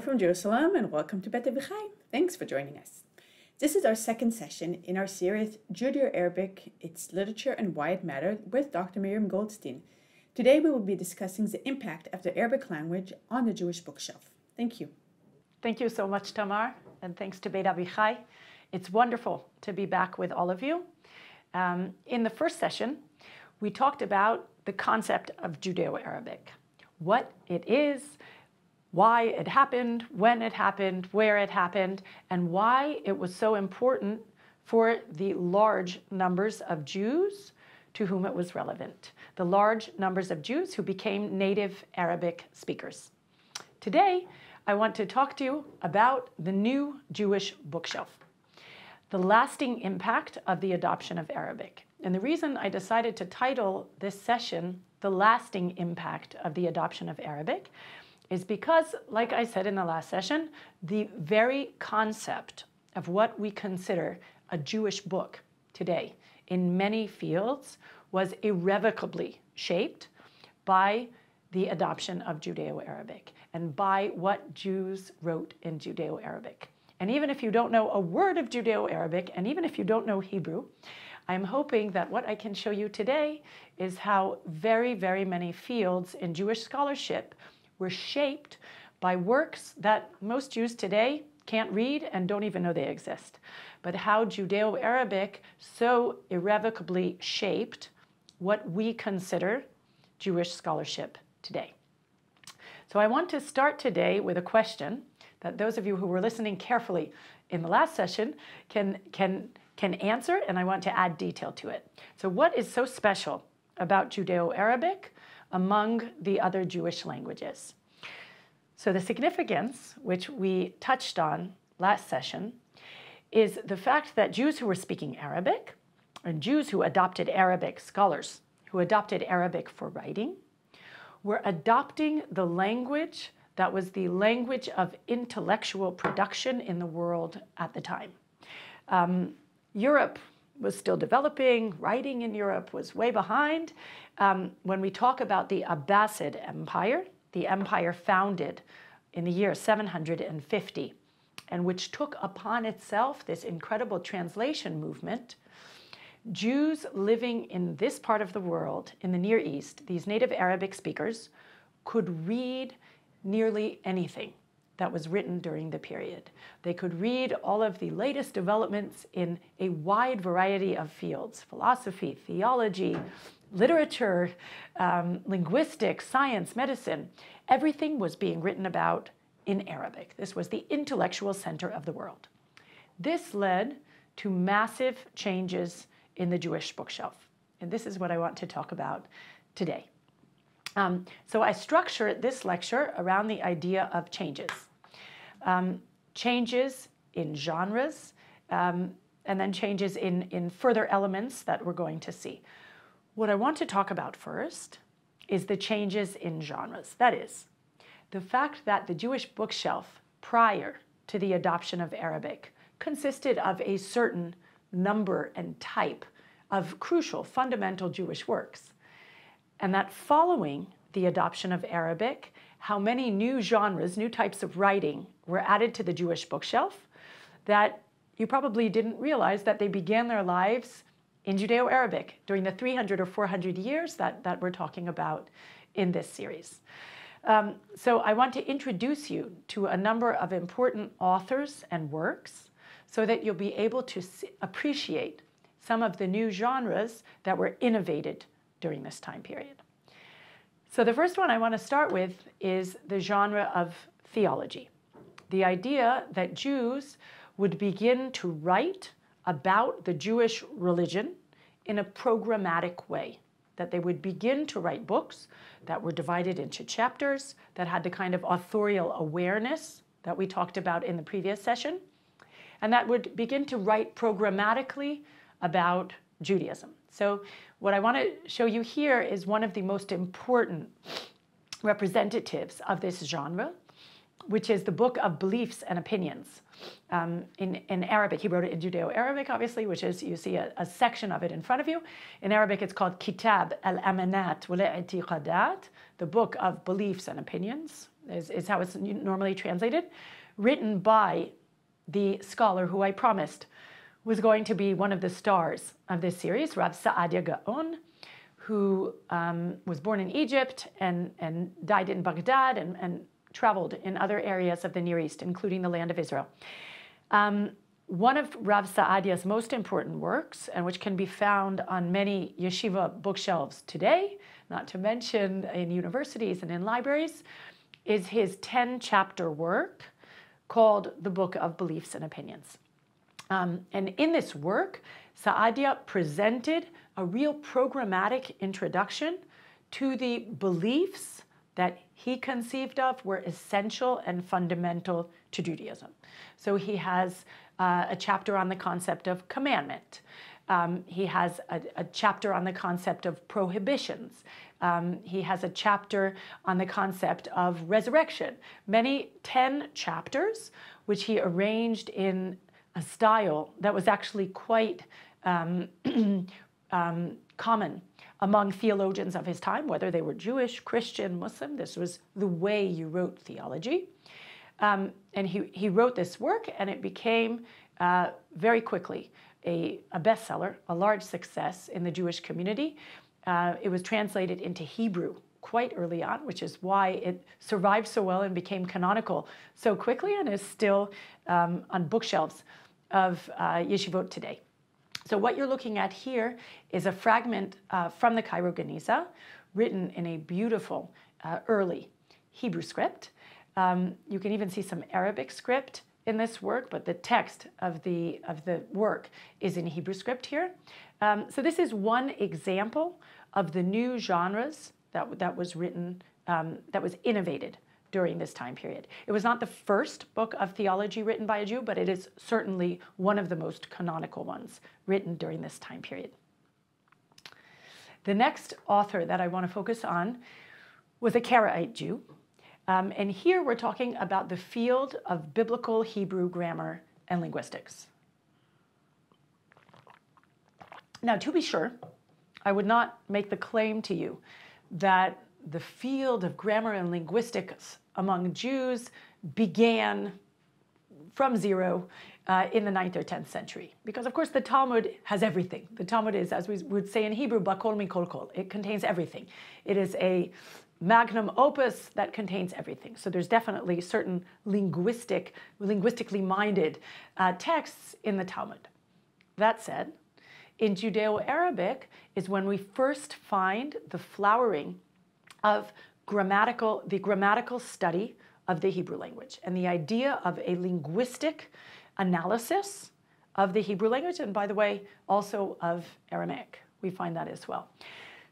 Hello from Jerusalem and welcome to Bet Avichai. Thanks for joining us. This is our second session in our series Judeo-Arabic, Its Literature and Why It Mattered with Dr. Miriam Goldstein. Today we will be discussing the impact of the Arabic language on the Jewish bookshelf. Thank you. Thank you so much, Tamar, and thanks to Bet Avichai. It's wonderful to be back with all of you. In the first session, we talked about the concept of Judeo-Arabic, what it is, why it happened, when it happened, where it happened, and why it was so important for the large numbers of Jews to whom it was relevant, the large numbers of Jews who became native Arabic speakers. Today, I want to talk to you about the new Jewish bookshelf, the lasting impact of the adoption of Arabic. And the reason I decided to title this session, The Lasting Impact of the Adoption of Arabic, is because, like I said in the last session, the very concept of what we consider a Jewish book today in many fields was irrevocably shaped by the adoption of Judeo-Arabic and by what Jews wrote in Judeo-Arabic. And even if you don't know a word of Judeo-Arabic, and even if you don't know Hebrew, I'm hoping that what I can show you today is how very, very many fields in Jewish scholarship were shaped by works that most Jews today can't read and don't even know they exist, but how Judeo-Arabic so irrevocably shaped what we consider Jewish scholarship today. So I want to start today with a question that those of you who were listening carefully in the last session can answer, and I want to add detail to it. So what is so special about Judeo-Arabic among the other Jewish languages? So the significance, which we touched on last session, is the fact that Jews who were speaking Arabic, and Jews who adopted Arabic, scholars who adopted Arabic for writing, were adopting the language that was the language of intellectual production in the world at the time. Europe was still developing. Writing in Europe was way behind. When we talk about the Abbasid Empire, the empire founded in the year 750, and which took upon itself this incredible translation movement, Jews living in this part of the world, in the Near East, these native Arabic speakers, could read nearly anything that was written during the period. They could read all of the latest developments in a wide variety of fields: philosophy, theology, literature, linguistics, science, medicine. Everything was being written about in Arabic. This was the intellectual center of the world. This led to massive changes in the Jewish bookshelf. And this is what I want to talk about today. So I structured this lecture around the idea of changes. Changes in genres, and then changes in further elements that we're going to see. What I want to talk about first is the changes in genres. That is, the fact that the Jewish bookshelf prior to the adoption of Arabic consisted of a certain number and type of crucial, fundamental Jewish works. And that following the adoption of Arabic, how many new genres, new types of writing were added to the Jewish bookshelf that you probably didn't realize that they began their lives in Judeo-Arabic during the 300 or 400 years that we're talking about in this series. So I want to introduce you to a number of important authors and works so that you'll be able to appreciate some of the new genres that were innovated during this time period. So the first one I want to start with is the genre of theology. The idea that Jews would begin to write about the Jewish religion in a programmatic way, that they would begin to write books that were divided into chapters, that had the kind of authorial awareness that we talked about in the previous session, and that would begin to write programmatically about Judaism. So what I want to show you here is one of the most important representatives of this genre, which is the Book of Beliefs and Opinions. In Arabic, he wrote it in Judeo-Arabic, obviously, which is, you see a section of it in front of you. In Arabic, it's called Kitab al-Amanat wal-I'tiqadat, the Book of Beliefs and Opinions, is how it's normally translated, written by the scholar who I promised was going to be one of the stars of this series, Rav Saadia Gaon, who was born in Egypt and died in Baghdad and traveled in other areas of the Near East, including the land of Israel. One of Rav Saadia's most important works, and which can be found on many yeshiva bookshelves today, not to mention in universities and in libraries, is his 10-chapter work called The Book of Beliefs and Opinions. And in this work, Saadia presented a real programmatic introduction to the beliefs that he conceived of were essential and fundamental to Judaism. So he has a chapter on the concept of commandment. He has a chapter on the concept of prohibitions. He has a chapter on the concept of resurrection. 10 chapters, which he arranged in a style that was actually quite common among theologians of his time, whether they were Jewish, Christian, Muslim. This was the way you wrote theology. And he wrote this work, and it became very quickly a bestseller, a large success in the Jewish community. It was translated into Hebrew quite early on, which is why it survived so well and became canonical so quickly and is still on bookshelves of yeshivot today. So what you're looking at here is a fragment from the Cairo Geniza, written in a beautiful early Hebrew script. You can even see some Arabic script in this work, but the text of the work is in Hebrew script here. So this is one example of the new genres that was written, that was innovated during this time period. It was not the first book of theology written by a Jew, but it is certainly one of the most canonical ones written during this time period. The next author that I want to focus on was a Karaite Jew. And here we're talking about the field of biblical Hebrew grammar and linguistics. Now, to be sure, I would not make the claim to you that the field of grammar and linguistics among Jews began from zero in the 9th or 10th century. Because, of course, the Talmud has everything. The Talmud is, as we would say in Hebrew, bakol mikol kol. It contains everything. It is a magnum opus that contains everything. So there's definitely certain linguistically minded texts in the Talmud. That said, in Judeo-Arabic is when we first find the flowering of the grammatical study of the Hebrew language and the idea of a linguistic analysis of the Hebrew language, and by the way, also of Aramaic. We find that as well.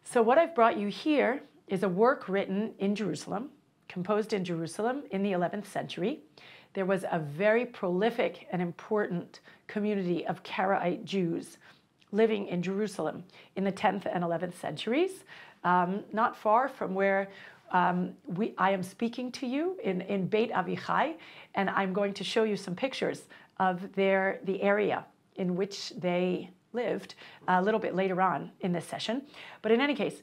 So what I've brought you here is a work written in Jerusalem, composed in Jerusalem in the 11th century. There was a very prolific and important community of Karaite Jews living in Jerusalem in the 10th and 11th centuries, not far from where I am speaking to you in Beit Avichai, and I'm going to show you some pictures of the area in which they lived a little bit later on in this session. But in any case,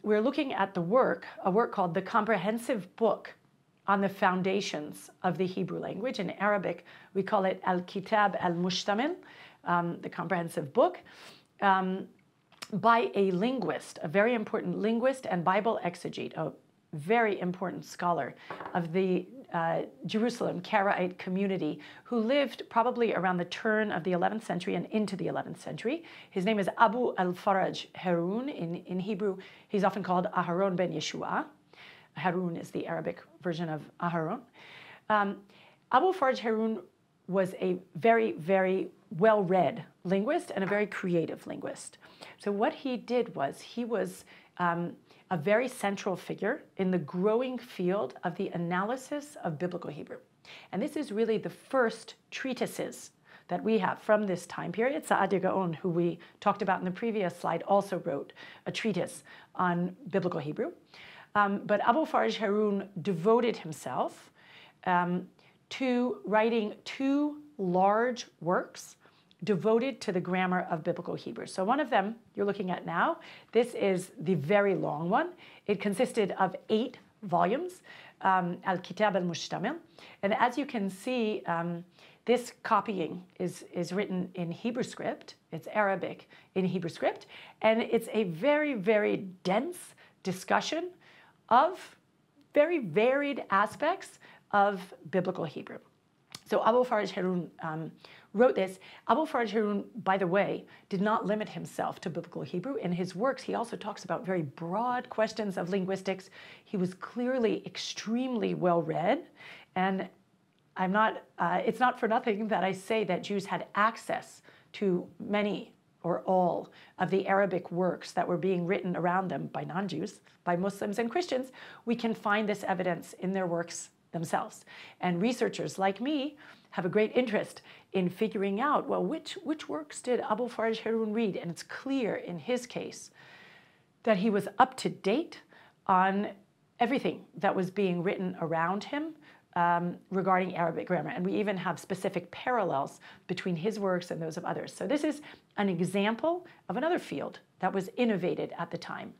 we're looking at a work called The Comprehensive Book on the Foundations of the Hebrew Language. In Arabic, we call it Al-Kitab Al-Mushtamil, the Comprehensive Book, by a linguist, a very important linguist and Bible exegete, a very important scholar of the Jerusalem Karaite community who lived probably around the turn of the 11th century and into the 11th century. His name is Abu al-Faraj Harun. In Hebrew, he's often called Aharon ben Yeshua. Harun is the Arabic version of Aharon. Abu al-Faraj Harun was a very, very well-read linguist and a very creative linguist. So what he did was he was a very central figure in the growing field of the analysis of biblical Hebrew. And this is really the first treatises that we have from this time period. Saadia Gaon, who we talked about in the previous slide, also wrote a treatise on biblical Hebrew. But Abu Faraj Harun devoted himself to writing two large works devoted to the grammar of biblical Hebrew. So one of them you're looking at now. This is the very long one. It consisted of 8 volumes. Al-Kitab al-Mushtamil. And as you can see, this copying is written in Hebrew script. It's Arabic in Hebrew script. And it's a very, very dense discussion of very varied aspects of biblical Hebrew. So Abu Faraj Harun wrote this. Abu Faraj Harun, by the way, did not limit himself to biblical Hebrew. In his works, he also talks about very broad questions of linguistics. He was clearly extremely well-read. And it's not for nothing that I say that Jews had access to many or all of the Arabic works that were being written around them by non-Jews, by Muslims and Christians. We can find this evidence in their works themselves. And researchers like me have a great interest in figuring out, well, which works did Abu Faraj Harun read? And it's clear in his case that he was up to date on everything that was being written around him regarding Arabic grammar. And we even have specific parallels between his works and those of others. So this is an example of another field that was innovated at the time.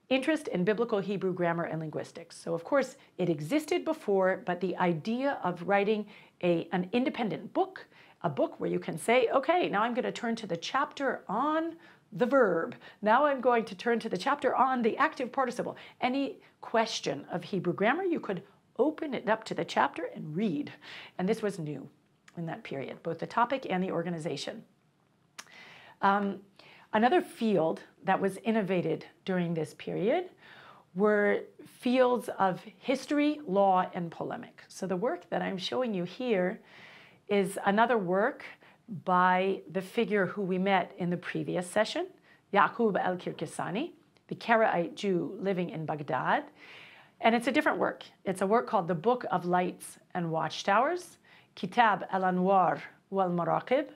Interest in biblical Hebrew grammar and linguistics. So of course it existed before, but the idea of writing an independent book, a book where you can say, okay, now I'm going to turn to the chapter on the verb. Now I'm going to turn to the chapter on the active participle. Any question of Hebrew grammar, you could open it up to the chapter and read. And this was new in that period, both the topic and the organization. Another field that was innovated during this period were fields of history, law, and polemic. So the work that I'm showing you here is another work by the figure who we met in the previous session, Yaqub al-Kirkisani, the Karaite Jew living in Baghdad. And it's a different work. It's a work called The Book of Lights and Watchtowers, Kitab al-Anwar wal-Maraqib,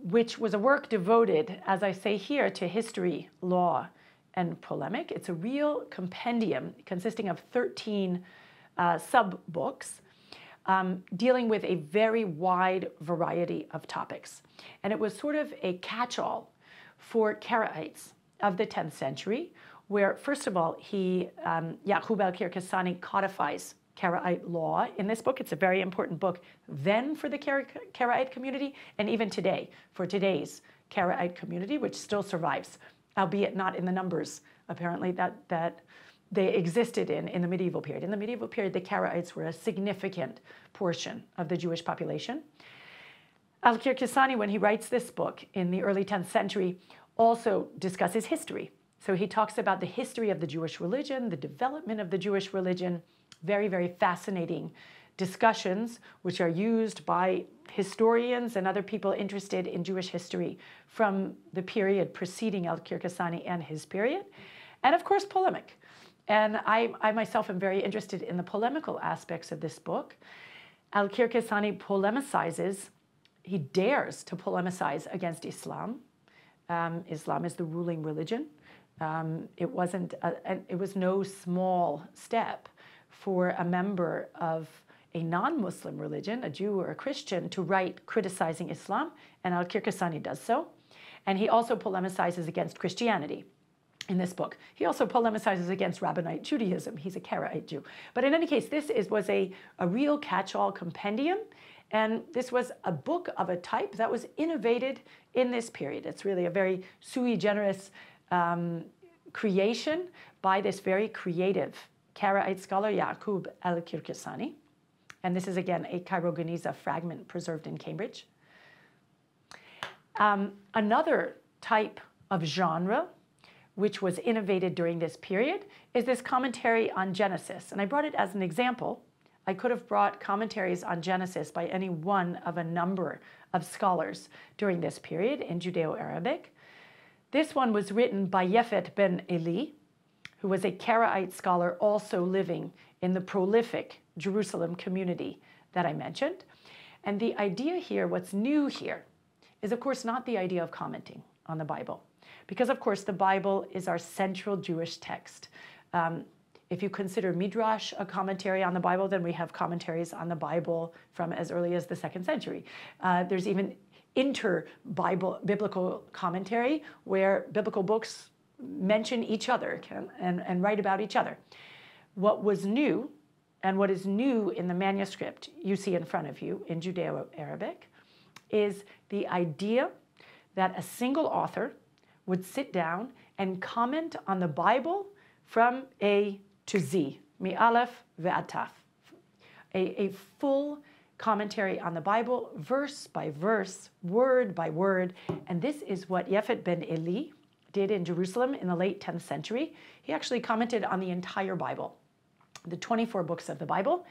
which was a work devoted, as I say here, to history, law, and polemic. It's a real compendium consisting of 13 sub-books dealing with a very wide variety of topics. And it was sort of a catch-all for Karaites of the 10th century, where, first of all, Yaqub al-Kirkisani codifies Karaite law in this book. It's a very important book then for the Karaite community, and even today, for today's Karaite community, which still survives, albeit not in the numbers, apparently, that they existed in the medieval period. In the medieval period, the Karaites were a significant portion of the Jewish population. Al-Kirkisani, when he writes this book in the early 10th century, also discusses history. So he talks about the history of the Jewish religion, the development of the Jewish religion, very, very fascinating discussions which are used by historians and other people interested in Jewish history from the period preceding Al-Kirkisani and his period. And of course, polemic. And I myself am very interested in the polemical aspects of this book. Al-Kirkisani polemicizes, he dares to polemicize against Islam. Islam is the ruling religion. It was no small step for a member of a non-Muslim religion, a Jew or a Christian, to write criticizing Islam, and Al-Kirkisani does so. And he also polemicizes against Christianity in this book. He also polemicizes against Rabbinite Judaism. He's a Karaite Jew. But in any case, this was a real catch-all compendium, and this was a book of a type that was innovated in this period. It's really a very sui generis creation by this very creative Karaite scholar, Yaqub al-Kirkisani. And this is, again, a Cairo Geniza fragment preserved in Cambridge. Another type of genre which was innovated during this period is this commentary on Genesis. And I brought it as an example. I could have brought commentaries on Genesis by any one of a number of scholars during this period in Judeo-Arabic. This one was written by Yefet ben Eli, who was a Karaite scholar also living in the prolific Jerusalem community that I mentioned. And the idea here, what's new here, is of course not the idea of commenting on the Bible, because of course the Bible is our central Jewish text. If you consider Midrash a commentary on the Bible, then we have commentaries on the Bible from as early as the 2nd century. There's even biblical commentary where biblical books mention each other and write about each other. what was new and what is new in the manuscript you see in front of you in Judeo-Arabic is the idea that a single author would sit down and comment on the Bible from A to Z, mi-aleph ve'ad taf, a full commentary on the Bible, verse by verse, word by word. And this is what Yefet ben Eli did in Jerusalem in the late 10th century. He actually commented on the entire Bible, the 24 books of the Bible.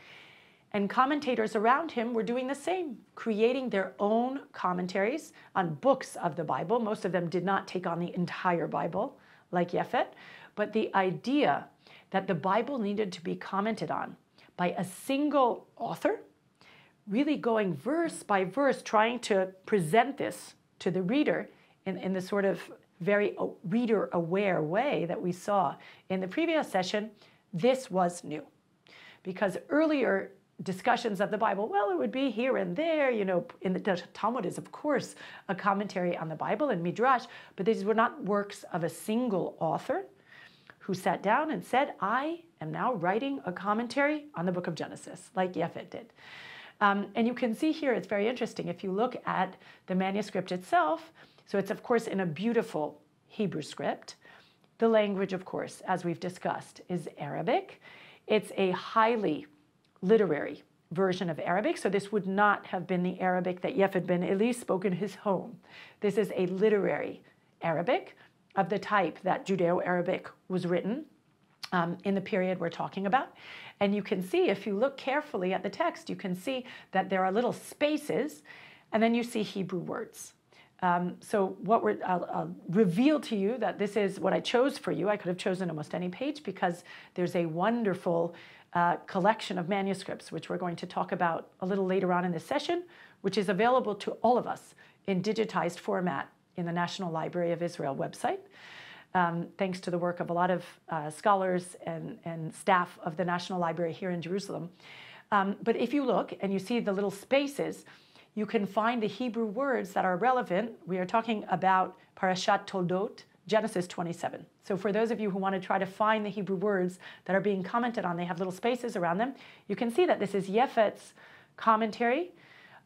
And commentators around him were doing the same, creating their own commentaries on books of the Bible. Most of them did not take on the entire Bible, like Yefet, but the idea that the Bible needed to be commented on by a single author, really going verse by verse, trying to present this to the reader in the sort of very reader-aware way that we saw in the previous session, this was new. Because earlier discussions of the Bible, well, it would be here and there, you know, in the Talmud is, of course, a commentary on the Bible and Midrash, but these were not works of a single author who sat down and said, I am now writing a commentary on the book of Genesis, like Yefet did. And you can see here, it's very interesting, if you look at the manuscript itself, so it's, of course, in a beautiful Hebrew script. The language, of course, as we've discussed, is Arabic. It's a highly literary version of Arabic, so this would not have been the Arabic that Yefet ben Eli spoke in his home. This is a literary Arabic of the type that Judeo-Arabic was written in the period we're talking about. And you can see, if you look carefully at the text, you can see that there are little spaces, and then you see Hebrew words. So I'll reveal to you that this is what I chose for you. I could have chosen almost any page because there's a wonderful collection of manuscripts, which we're going to talk about a little later on in this session, which is available to all of us in digitized format in the National Library of Israel website, thanks to the work of a lot of scholars and staff of the National Library here in Jerusalem. But if you look and you see the little spaces, you can find the Hebrew words that are relevant. We are talking about Parashat Toldot, Genesis 27. So for those of you who want to try to find the Hebrew words that are being commented on, they have little spaces around them. You can see that this is Yefet's commentary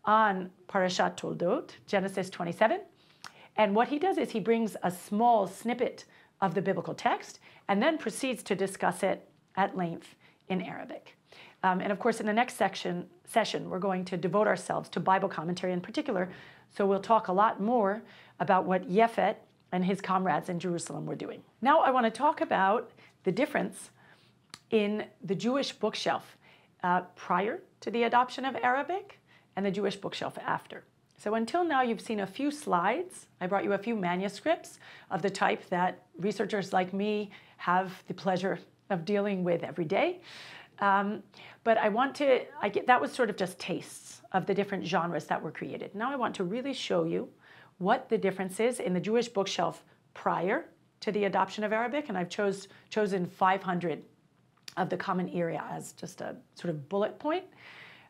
on Parashat Toldot, Genesis 27. And what he does is he brings a small snippet of the biblical text and then proceeds to discuss it at length in Arabic. And of course, in the next session, we're going to devote ourselves to Bible commentary in particular. So we'll talk a lot more about what Yefet and his comrades in Jerusalem were doing. Now I want to talk about the difference in the Jewish bookshelf prior to the adoption of Arabic and the Jewish bookshelf after. So until now, you've seen a few slides. I brought you a few manuscripts of the type that researchers like me have the pleasure of dealing with every day. But that was sort of just tastes of the different genres that were created. Now I want to really show you what the difference is in the Jewish bookshelf prior to the adoption of Arabic, and I've chosen 500 of the Common Era as just a sort of bullet point.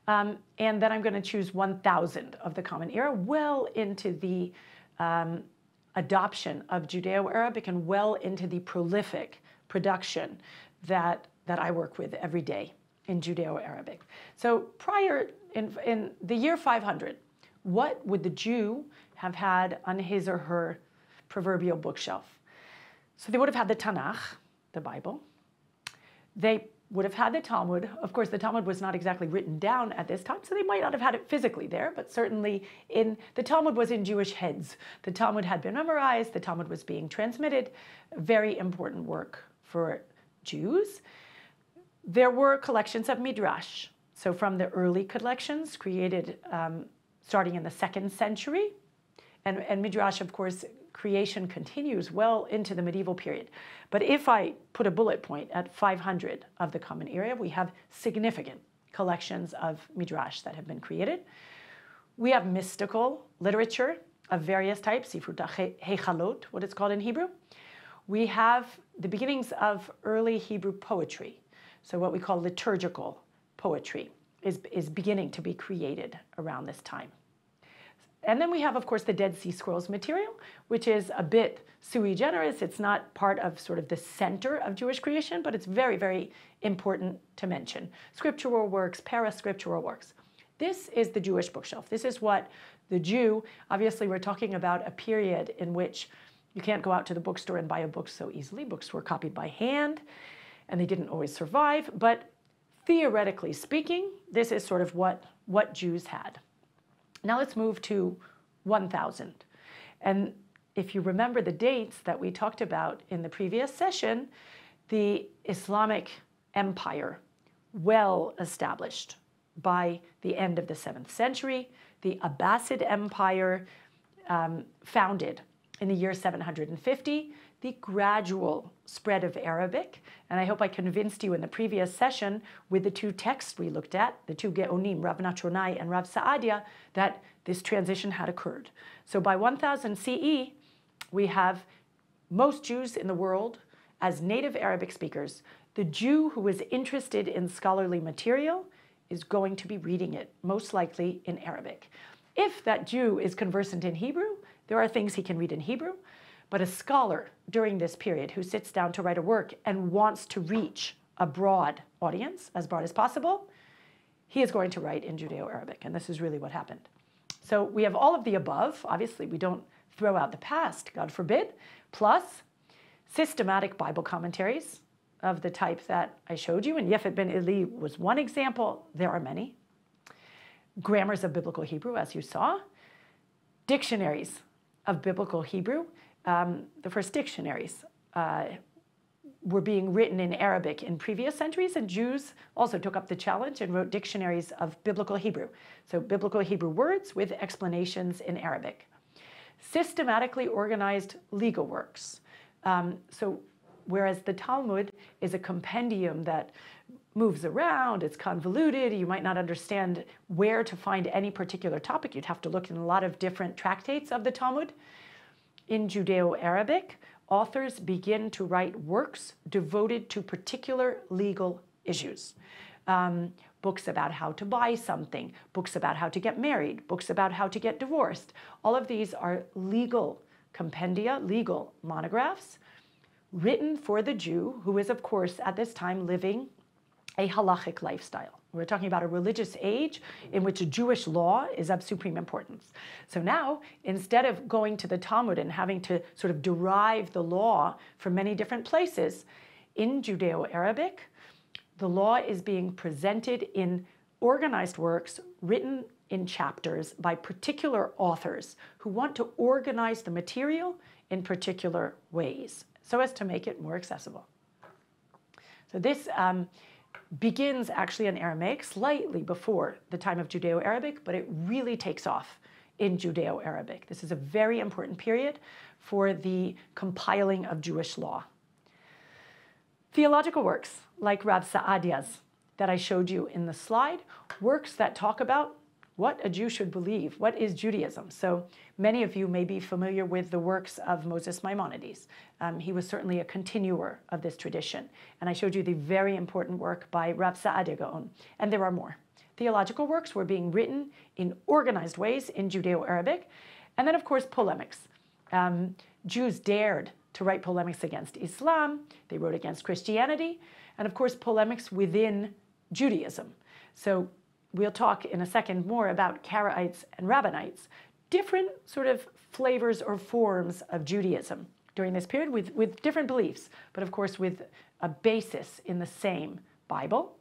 And then I'm going to choose 1,000 of the Common Era, well into the adoption of Judeo-Arabic and well into the prolific production that I work with every day in Judeo-Arabic. So prior, in the year 500, what would the Jew have had on his or her proverbial bookshelf? So they would have had the Tanakh, the Bible. They would have had the Talmud. Of course, the Talmud was not exactly written down at this time, so they might not have had it physically there, but certainly the Talmud was in Jewish heads. The Talmud had been memorized, the Talmud was being transmitted, very important work for Jews. There were collections of Midrash. So from the early collections created starting in the 2nd century, and Midrash, of course, creation continues well into the medieval period. But if I put a bullet point at 500 of the Common Era, we have significant collections of Midrash that have been created. We have mystical literature of various types, Sifrut HaHechalot, what it's called in Hebrew. We have the beginnings of early Hebrew poetry. So what we call liturgical poetry is beginning to be created around this time. And then we have, of course, the Dead Sea Scrolls material, which is a bit sui generis. It's not part of sort of the center of Jewish creation, but it's very, very important to mention. Scriptural works, parascriptural works. This is the Jewish bookshelf. This is what the Jew, obviously we're talking about a period in which you can't go out to the bookstore and buy a book so easily. Books were copied by hand, and they didn't always survive. But theoretically speaking, this is sort of what Jews had. Now let's move to 1000. And if you remember the dates that we talked about in the previous session, the Islamic Empire, well established by the end of the 7th century, the Abbasid Empire, founded in the year 750, the gradual spread of Arabic. And I hope I convinced you in the previous session with the two texts we looked at, the two Geonim, Rav Natronai and Rav Saadia, that this transition had occurred. So by 1000 CE, we have most Jews in the world as native Arabic speakers. The Jew who is interested in scholarly material is going to be reading it, most likely in Arabic. If that Jew is conversant in Hebrew, there are things he can read in Hebrew. But a scholar during this period who sits down to write a work and wants to reach a broad audience, as broad as possible, he is going to write in Judeo-Arabic, and this is really what happened. So we have all of the above. Obviously, we don't throw out the past, God forbid, plus systematic Bible commentaries of the type that I showed you, and Yefet Ben Eli was one example. There are many. Grammars of Biblical Hebrew, as you saw. Dictionaries of Biblical Hebrew. The first dictionaries were being written in Arabic in previous centuries, and Jews also took up the challenge and wrote dictionaries of Biblical Hebrew. So Biblical Hebrew words with explanations in Arabic. Systematically organized legal works. So whereas the Talmud is a compendium that moves around, it's convoluted, you might not understand where to find any particular topic. You'd have to look in a lot of different tractates of the Talmud. In Judeo-Arabic, authors begin to write works devoted to particular legal issues. Books about how to buy something, books about how to get married, books about how to get divorced. All of these are legal compendia, legal monographs, written for the Jew, who is, of course, at this time living a halachic lifestyle. We're talking about a religious age in which Jewish law is of supreme importance. So now, instead of going to the Talmud and having to sort of derive the law from many different places, in Judeo-Arabic, the law is being presented in organized works written in chapters by particular authors who want to organize the material in particular ways so as to make it more accessible. So this begins actually in Aramaic, slightly before the time of Judeo-Arabic, but it really takes off in Judeo-Arabic. This is a very important period for the compiling of Jewish law. Theological works, like Rav Saadia's that I showed you in the slide, works that talk about what a Jew should believe, what is Judaism. So many of you may be familiar with the works of Moses Maimonides. He was certainly a continuer of this tradition. And I showed you the very important work by Rav Saadia Gaon. And there are more. Theological works were being written in organized ways in Judeo-Arabic. And then, of course, polemics. Jews dared to write polemics against Islam. They wrote against Christianity. And, of course, polemics within Judaism. So we'll talk in a second more about Karaites and Rabbinites, different sort of flavors or forms of Judaism during this period with different beliefs, but of course with a basis in the same Bible.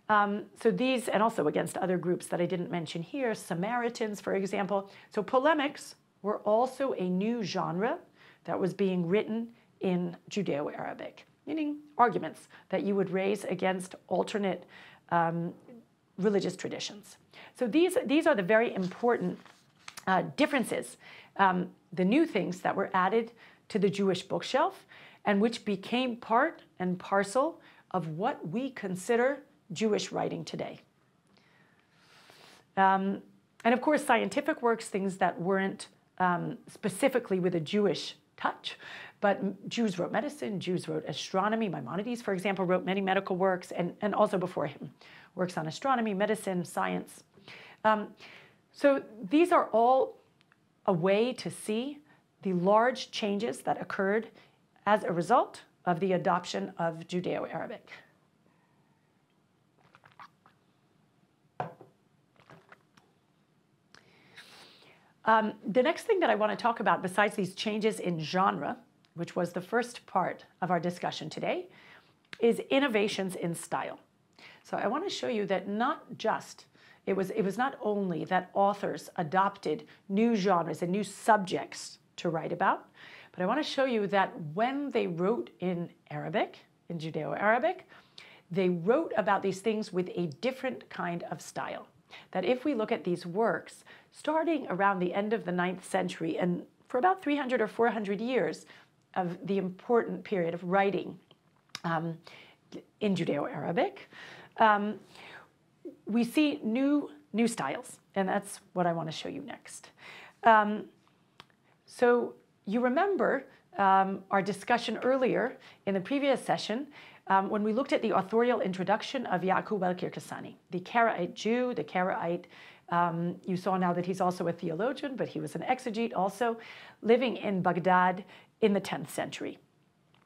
So these, and also against other groups that I didn't mention here, Samaritans, for example. So polemics were also a new genre that was being written in Judeo-Arabic, meaning arguments that you would raise against alternate religious traditions. So these are the very important differences, the new things that were added to the Jewish bookshelf and which became part and parcel of what we consider Jewish writing today. And of course, scientific works, things that weren't specifically with a Jewish touch, but Jews wrote medicine, Jews wrote astronomy. Maimonides, for example, wrote many medical works, and also before him, works on astronomy, medicine, science. So these are all a way to see the large changes that occurred as a result of the adoption of Judeo-Arabic. The next thing that I want to talk about, besides these changes in genre, which was the first part of our discussion today, is innovations in style. So I want to show you that it was not only that authors adopted new genres and new subjects to write about, but I want to show you that when they wrote in Arabic, in Judeo-Arabic, they wrote about these things with a different kind of style. That if we look at these works, starting around the end of the 9th century and for about 300 or 400 years of the important period of writing in Judeo-Arabic, we see new styles, and that's what I want to show you next. So you remember our discussion earlier in the previous session when we looked at the authorial introduction of Yaqub al-Kirkasani, the Karaite Jew, the Karaite, you saw now that he's also a theologian, but he was an exegete also, living in Baghdad in the 10th century.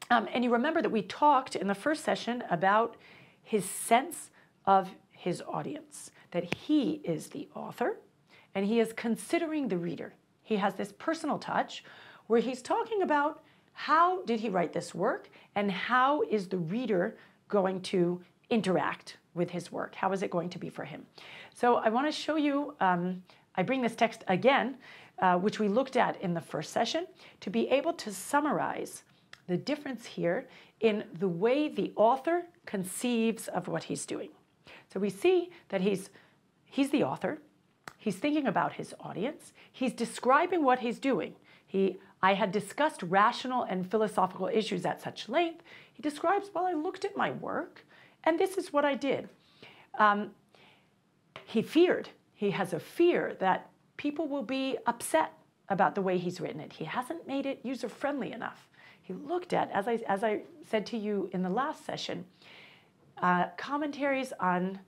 And you remember that we talked in the first session about his sense of his audience, that he is the author and he is considering the reader. He has this personal touch where he's talking about how did he write this work and how is the reader going to interact with his work? How is it going to be for him? So I want to show you, I bring this text again, which we looked at in the first session, to be able to summarize the difference here in the way the author conceives of what he's doing. So we see that he's the author, he's thinking about his audience, he's describing what he's doing. I had discussed rational and philosophical issues at such length. He describes, well, I looked at my work, and this is what I did. He has a fear that people will be upset about the way he's written it. He hasn't made it user-friendly enough. He looked at, as I said to you in the last session, commentaries on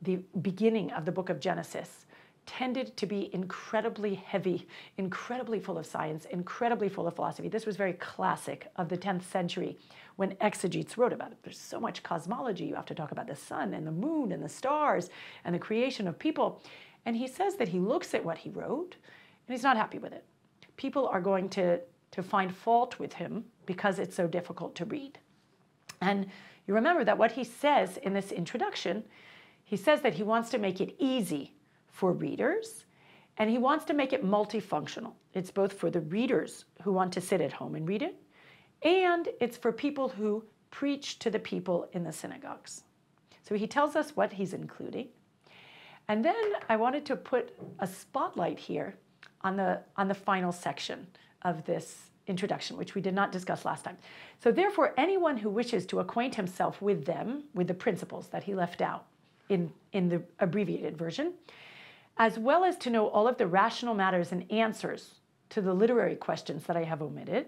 the beginning of the book of Genesis tended to be incredibly heavy, incredibly full of science, incredibly full of philosophy. This was very classic of the 10th century when exegetes wrote about it. There's so much cosmology. You have to talk about the sun and the moon and the stars and the creation of people. And he says that he looks at what he wrote and he's not happy with it. People are going to find fault with him because it's so difficult to read. And you remember that what he says in this introduction, he says that he wants to make it easy for readers, and he wants to make it multifunctional. It's both for the readers who want to sit at home and read it, and it's for people who preach to the people in the synagogues. So he tells us what he's including. And then I wanted to put a spotlight here on the final section of this introduction, which we did not discuss last time. So therefore, anyone who wishes to acquaint himself with them, with the principles that he left out in the abbreviated version, as well as to know all of the rational matters and answers to the literary questions that I have omitted,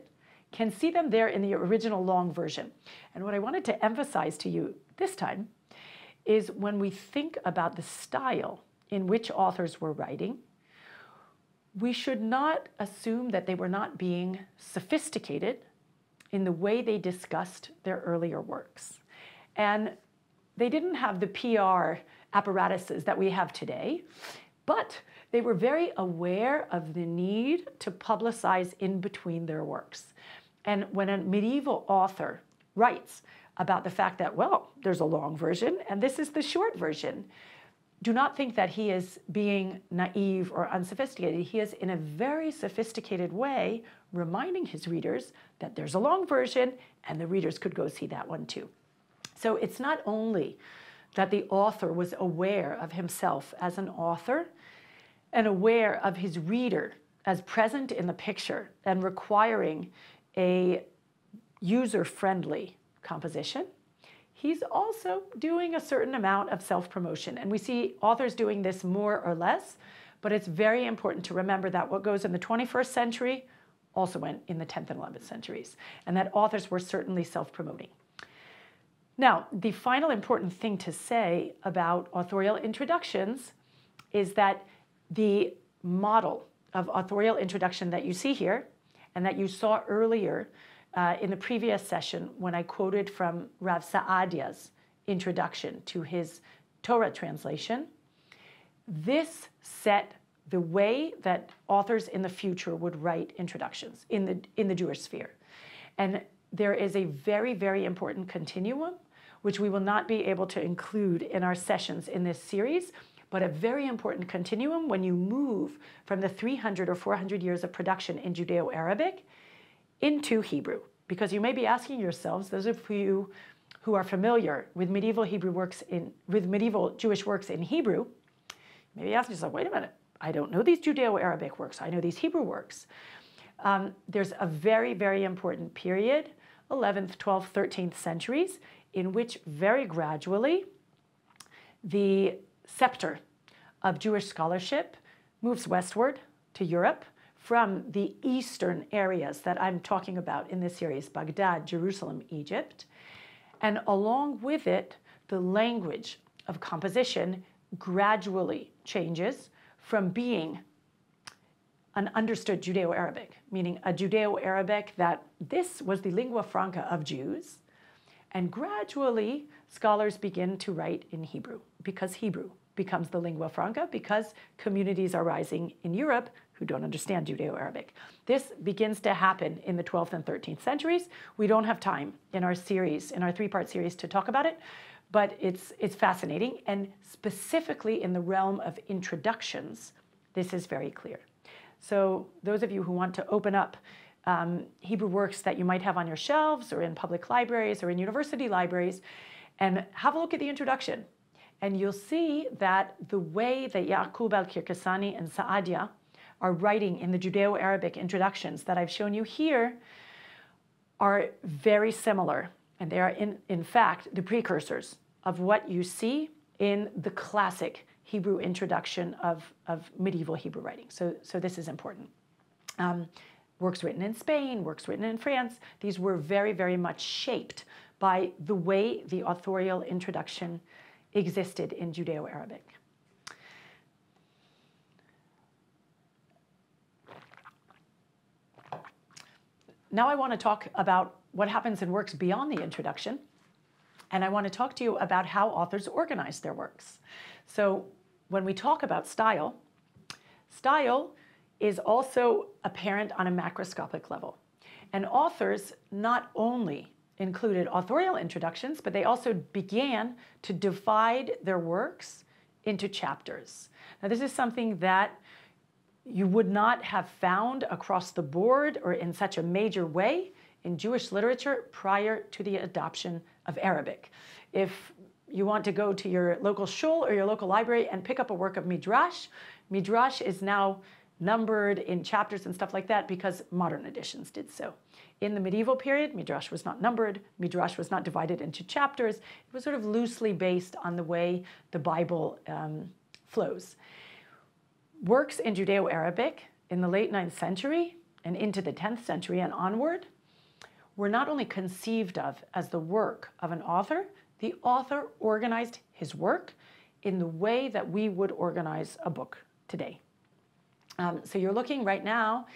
can see them there in the original long version. And what I wanted to emphasize to you this time is when we think about the style in which authors were writing, we should not assume that they were not being sophisticated in the way they discussed their earlier works. And they didn't have the PR apparatuses that we have today, but they were very aware of the need to publicize in between their works. And when a medieval author writes about the fact that, well, there's a long version and this is the short version, do not think that he is being naive or unsophisticated. He is in a very sophisticated way reminding his readers that there's a long version and the readers could go see that one too. So it's not only that the author was aware of himself as an author and aware of his reader as present in the picture and requiring a user-friendly composition, he's also doing a certain amount of self-promotion. And we see authors doing this more or less, but it's very important to remember that what goes in the 21st century also went in the 10th and 11th centuries, and that authors were certainly self-promoting. Now, the final important thing to say about authorial introductions is that the model of authorial introduction that you see here and that you saw earlier in the previous session when I quoted from Rav Saadia's introduction to his Torah translation, this set the way that authors in the future would write introductions in the Jewish sphere. And there is a very, very important continuum, which we will not be able to include in our sessions in this series, but a very important continuum when you move from the 300 or 400 years of production in Judeo-Arabic into Hebrew. Because you may be asking yourselves, those of you who are familiar with medieval Jewish works in Hebrew, you may be asking yourself, wait a minute, I don't know these Judeo-Arabic works, I know these Hebrew works. There's a very, very important period, 11th, 12th, 13th centuries, in which very gradually the scepter of Jewish scholarship moves westward to Europe from the eastern areas that I'm talking about in this series, Baghdad, Jerusalem, Egypt. And along with it, the language of composition gradually changes from being an understood Judeo-Arabic, meaning a Judeo-Arabic that this was the lingua franca of Jews, and gradually scholars begin to write in Hebrew because Hebrew becomes the lingua franca because communities are rising in Europe who don't understand Judeo-Arabic. This begins to happen in the 12th and 13th centuries. We don't have time in our series, in our three-part series, to talk about it, but it's fascinating. And specifically in the realm of introductions, this is very clear. So those of you who want to open up Hebrew works that you might have on your shelves or in public libraries or in university libraries and have a look at the introduction. And you'll see that the way that Ya'qub al-Kirkasani and Saadia are writing in the Judeo-Arabic introductions that I've shown you here are very similar. And they are, in fact, the precursors of what you see in the classic Hebrew introduction of medieval Hebrew writing. So this is important. Works written in Spain, works written in France, these were very, very much shaped by the way the authorial introduction existed in Judeo-Arabic. Now I want to talk about what happens in works beyond the introduction, and I want to talk to you about how authors organize their works. So when we talk about style, style is also apparent on a macroscopic level. And authors not only included authorial introductions, but they also began to divide their works into chapters. Now, this is something that you would not have found across the board or in such a major way in Jewish literature prior to the adoption of Arabic. If you want to go to your local shul or your local library and pick up a work of Midrash, Midrash is now numbered in chapters and stuff like that because modern editions did so. In the medieval period, Midrash was not numbered, Midrash was not divided into chapters. It was sort of loosely based on the way the Bible flows. Works in Judeo-Arabic in the late 9th century and into the 10th century and onward were not only conceived of as the work of an author, the author organized his work in the way that we would organize a book today. So you're looking right now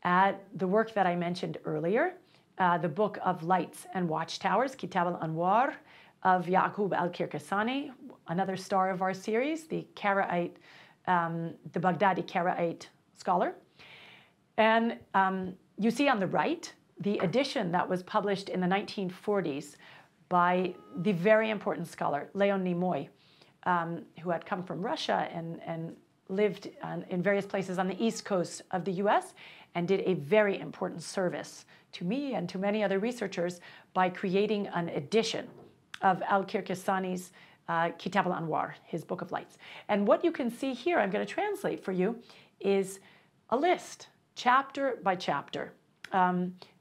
at the work that I mentioned earlier, the Book of Lights and Watchtowers, Kitab al-Anwar, of Ya'qub al-Kirkasani, another star of our series, the Karaite, the Baghdadi Karaite scholar. And you see on the right, the edition that was published in the 1940s by the very important scholar, Leon Nimoy, who had come from Russia and lived in various places on the east coast of the US and did a very important service to me and to many other researchers by creating an edition of al-Kirkasani's Kitab al-Anwar, his Book of Lights. And what you can see here, I'm going to translate for you, is a list, chapter by chapter,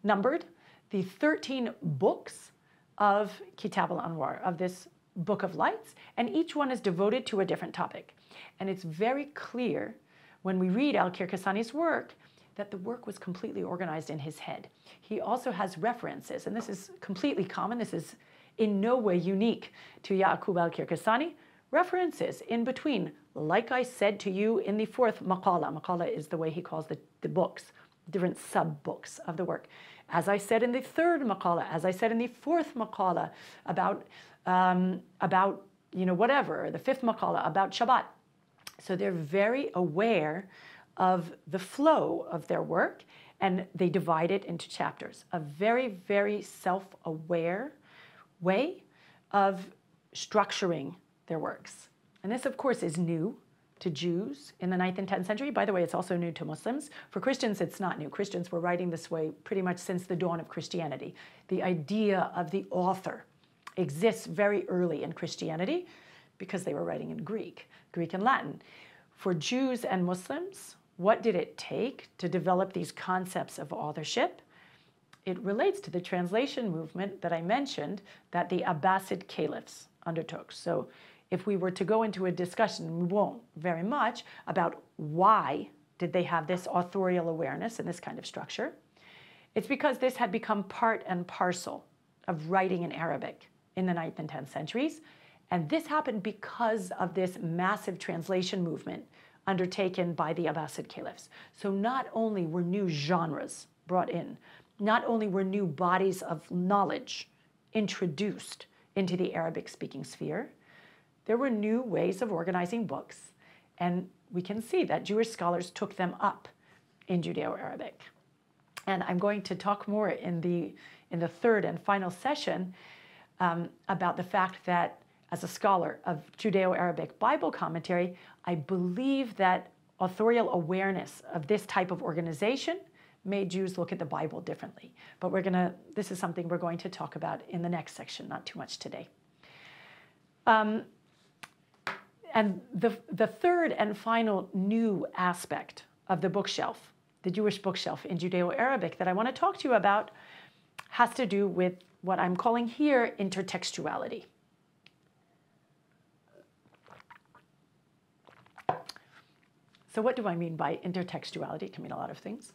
numbered, the 13 books of Kitab al-Anwar, of this Book of Lights, and each one is devoted to a different topic. And it's very clear when we read al-Kirkasani's work that the work was completely organized in his head. He also has references, and this is completely common. This is in no way unique to Ya'qub al-Kirkasani. References in between like I said to you in the fourth maqala. Maqala is the way he calls the books, different sub-books of the work. As I said in the third maqala, as I said in the fourth maqala about whatever, the fifth maqala about Shabbat. So they're very aware of the flow of their work, and they divide it into chapters. A very, very self-aware way of structuring their works. And this, of course, is new to Jews in the 9th and 10th century. By the way, it's also new to Muslims. For Christians, it's not new. Christians were writing this way pretty much since the dawn of Christianity. The idea of the author exists very early in Christianity because they were writing in Greek and Latin. For Jews and Muslims, what did it take to develop these concepts of authorship? It relates to the translation movement that I mentioned that the Abbasid caliphs undertook. So if we were to go into a discussion, we won't very much, about why did they have this authorial awareness and this kind of structure. It's because this had become part and parcel of writing in Arabic in the 9th and 10th centuries. And this happened because of this massive translation movement undertaken by the Abbasid caliphs. So not only were new genres brought in, not only were new bodies of knowledge introduced into the Arabic-speaking sphere, there were new ways of organizing books. And we can see that Jewish scholars took them up in Judeo-Arabic. And I'm going to talk more in the third and final session about the fact that as a scholar of Judeo-Arabic Bible commentary, I believe that authorial awareness of this type of organization made Jews look at the Bible differently. But this is something we're going to talk about in the next section, not too much today. And the third and final new aspect of the bookshelf, the Jewish bookshelf in Judeo-Arabic that I want to talk to you about has to do with what I'm calling here intertextuality. So what do I mean by intertextuality? It can mean a lot of things.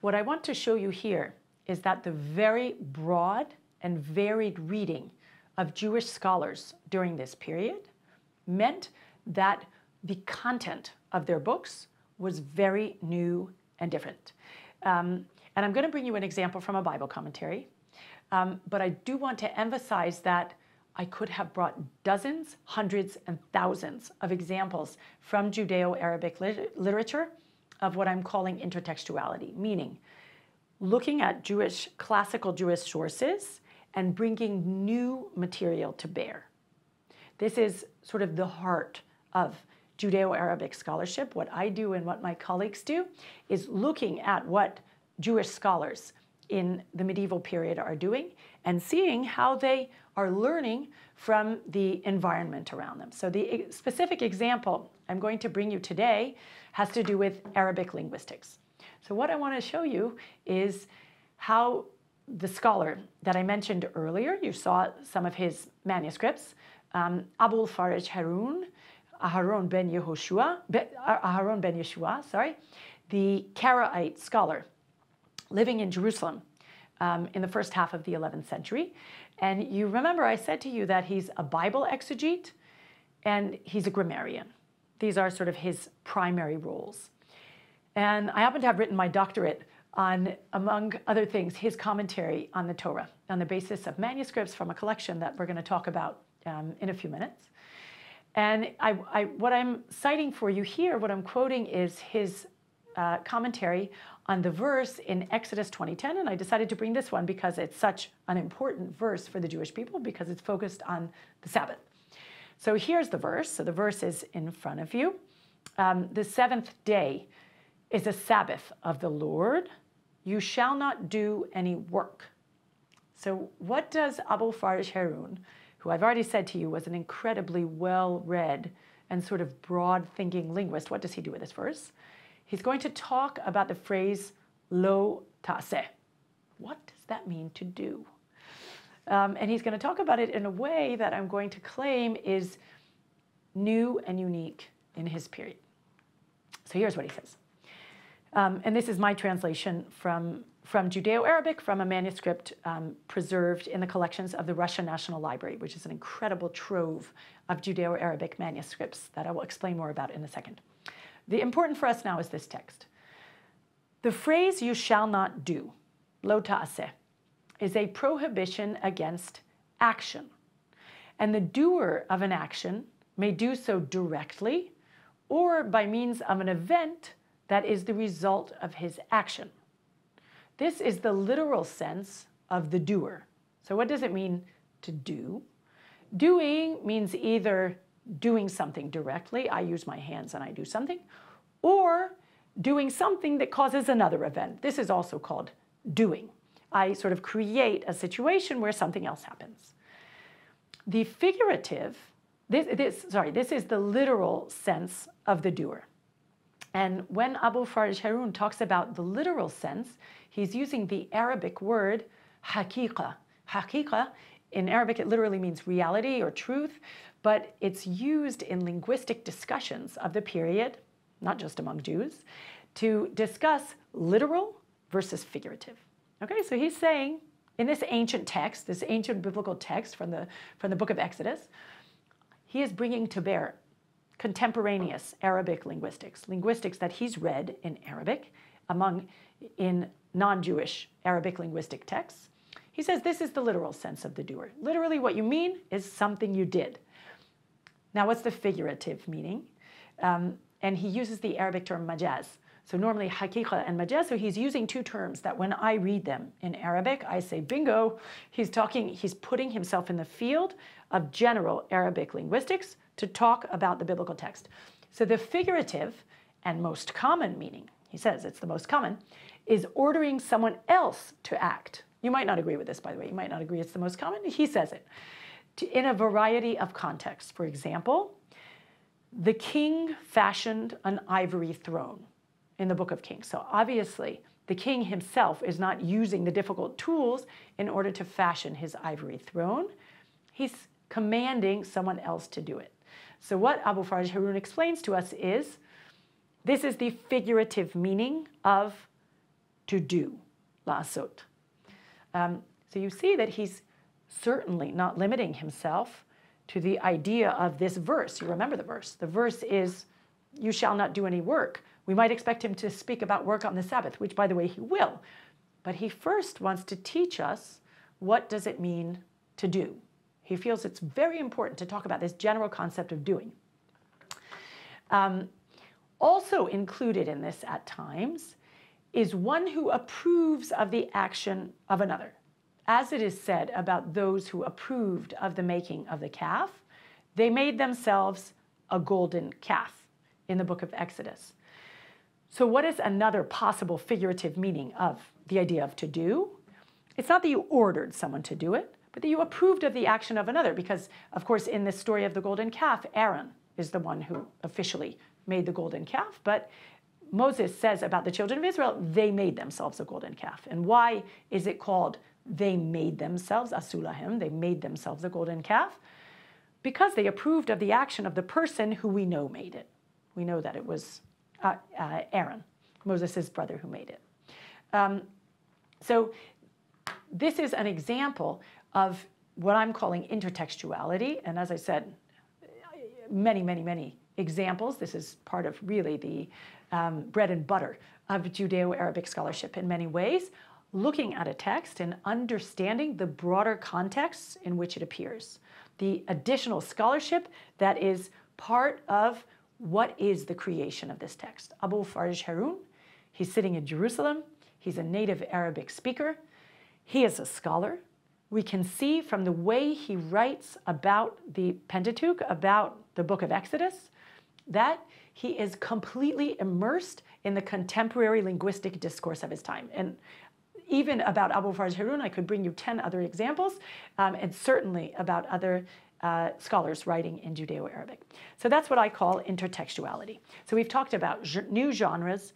What I want to show you here is that the very broad and varied reading of Jewish scholars during this period meant that the content of their books was very new and different. And I'm going to bring you an example from a Bible commentary, but I do want to emphasize that I could have brought dozens, hundreds, and thousands of examples from Judeo-Arabic literature of what I'm calling intertextuality, meaning looking at classical Jewish sources and bringing new material to bear. This is sort of the heart of Judeo-Arabic scholarship. What I do and what my colleagues do is looking at what Jewish scholars in the medieval period are doing and seeing how they are learning from the environment around them. So the specific example I'm going to bring you today has to do with Arabic linguistics. So what I want to show you is how the scholar that I mentioned earlier, you saw some of his manuscripts, Abul Faraj Harun, Aharon ben Yeshua, the Karaite scholar living in Jerusalem in the first half of the 11th century. And you remember I said to you that he's a Bible exegete and he's a grammarian. These are sort of his primary roles. And I happen to have written my doctorate on, among other things, his commentary on the Torah on the basis of manuscripts from a collection that we're going to talk about in a few minutes. And what I'm citing for you here, what I'm quoting is his commentary on the verse in Exodus 20:10, and I decided to bring this one because it's such an important verse for the Jewish people because it's focused on the Sabbath. So here's the verse. So the verse is in front of you. The seventh day is a Sabbath of the Lord. You shall not do any work. So what does Abul Faraj Harun, who I've already said to you was an incredibly well-read and sort of broad-thinking linguist, what does he do with this verse? He's going to talk about the phrase lo ta'aseh. What does that mean to do? And he's going to talk about it in a way that I'm going to claim is new and unique in his period. So here's what he says. And this is my translation from Judeo-Arabic, from a manuscript preserved in the collections of the Russian National Library, which is an incredible trove of Judeo-Arabic manuscripts that I will explain more about in a second. The important for us now is this text. The phrase "you shall not do," lo ta'aseh, is a prohibition against action. And the doer of an action may do so directly or by means of an event that is the result of his action. This is the literal sense of the doer. So what does it mean to do? Doing means either doing something directly, I use my hands and I do something, or doing something that causes another event. This is also called doing. I sort of create a situation where something else happens. The figurative, this is the literal sense of the doer. And when Abu Farj Harun talks about the literal sense, he's using the Arabic word haqiqa. Haqiqa, in Arabic, it literally means reality or truth, but it's used in linguistic discussions of the period, not just among Jews, to discuss literal versus figurative. Okay, so he's saying, in this ancient text, this ancient biblical text from the book of Exodus, he is bringing to bear contemporaneous Arabic linguistics that he's read in Arabic in non-Jewish Arabic linguistic texts. He says this is the literal sense of the doer. Literally what you mean is something you did. Now what's the figurative meaning? And he uses the Arabic term majaz. So normally haqiqa and majaz, so he's using two terms that when I read them in Arabic, I say bingo, he's putting himself in the field of general Arabic linguistics to talk about the biblical text. So the figurative and most common meaning, he says it's the most common, is ordering someone else to act. You might not agree with this, by the way. You might not agree it's the most common. He says it in a variety of contexts. For example, the king fashioned an ivory throne in the book of Kings. So obviously, the king himself is not using the difficult tools in order to fashion his ivory throne. He's commanding someone else to do it. So what Abu Farj Harun explains to us is, this is the figurative meaning of to do, la'asot. So you see that he's certainly not limiting himself to the idea of this verse. You remember the verse. The verse is, you shall not do any work. We might expect him to speak about work on the Sabbath, which, by the way, he will. But he first wants to teach us, what does it mean to do? He feels it's very important to talk about this general concept of doing. Also included in this at times is one who approves of the action of another. As it is said about those who approved of the making of the calf, they made themselves a golden calf in the book of Exodus. So what is another possible figurative meaning of the idea of to do? It's not that you ordered someone to do it, but that you approved of the action of another, because, of course, in the story of the golden calf, Aaron is the one who officially made the golden calf, but Moses says about the children of Israel, they made themselves a golden calf. And why is it called they made themselves, asulahem, they made themselves a golden calf? Because they approved of the action of the person who we know made it. We know that it was Aaron, Moses' brother, who made it. So this is an example of what I'm calling intertextuality. And as I said, many, many, many examples. This is part of really the bread and butter of Judeo-Arabic scholarship in many ways, looking at a text and understanding the broader contexts in which it appears. The additional scholarship that is part of what is the creation of this text. Abu Farj Harun, he's sitting in Jerusalem. He's a native Arabic speaker. He is a scholar. We can see from the way he writes about the Pentateuch, about the book of Exodus, that he is completely immersed in the contemporary linguistic discourse of his time. And even about Abu Farj Harun, I could bring you 10 other examples, and certainly about other scholars writing in Judeo-Arabic. So that's what I call intertextuality. So we've talked about new genres,